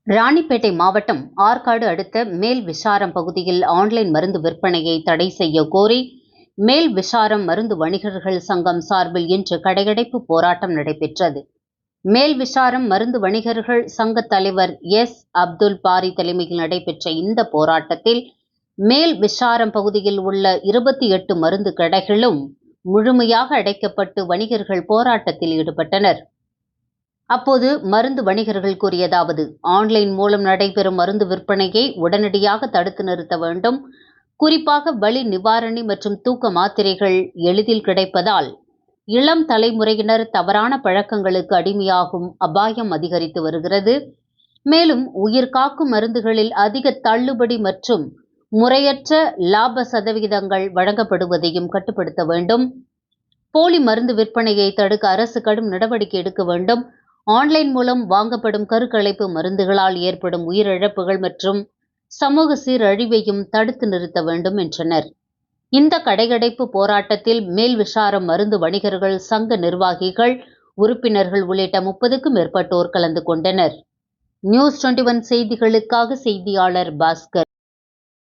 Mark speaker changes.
Speaker 1: ராணிப்பேட்டை மாவட்டம் ஆற்காடு அடுத்த மேல் விசாரம் பகுதியில் ஆன்லைன் மருந்து விற்பனையை தடை செய்ய கோரி மேல் விசாரம் மருந்து வணிகர்கள் சங்கம் சார்பில் இன்று கடையடைப்பு போராட்டம் நடைபெற்றது. மேல் விசாரம் மருந்து வணிகர்கள் சங்க தலைவர் எஸ். அப்துல் பாரி தலைமையில் நடைபெற்ற இந்த போராட்டத்தில் மேல் விசாரம் பகுதியில் உள்ள 28 மருந்து கடைகளும் முழுமையாக அடைக்கப்பட்டு வணிகர்கள் போராட்டத்தில் ஈடுபட்டனர். அப்போது மருந்து வணிகர்கள் கூறியதாவது: ஆன்லைன் மூலம் நடைபெறும் மருந்து விற்பனையை உடனடியாக தடுத்து நிறுத்த வேண்டும். குறிப்பாக வலி நிவாரணி மற்றும் தூக்க மாத்திரைகள் எளிதில் கிடைப்பதால் இளம் தலைமுறையினர் தவறான பழக்கங்களுக்கு அடிமையாகும் அபாயம் அதிகரித்து வருகிறது. மேலும் உயிர் காக்கும் மருந்துகளில் அதிக தள்ளுபடி மற்றும் முறையற்ற லாப சதவிகிதங்கள் வழங்கப்படுவதையும் கட்டுப்படுத்த வேண்டும். போலி மருந்து விற்பனையை தடுக்க அரசு கடும் நடவடிக்கை எடுக்க வேண்டும். ஆன்லைன் மூலம் வாங்கப்படும் கருக்கலைப்பு மருந்துகளால் ஏற்படும் உயிரிழப்புகள் மற்றும் சமூக சீரழிவையும் தடுத்து நிறுத்த வேண்டும் என்றனர். இந்த கடையடைப்பு போராட்டத்தில் மேல் விசாரம் மருந்து வணிகர்கள் சங்க நிர்வாகிகள், உறுப்பினர்கள் உள்ளிட்ட 30க்கும் மேற்பட்டோர் கலந்து கொண்டனர். நியூஸ் 21 செய்திகளுக்காக செய்தியாளர் பாஸ்கர்.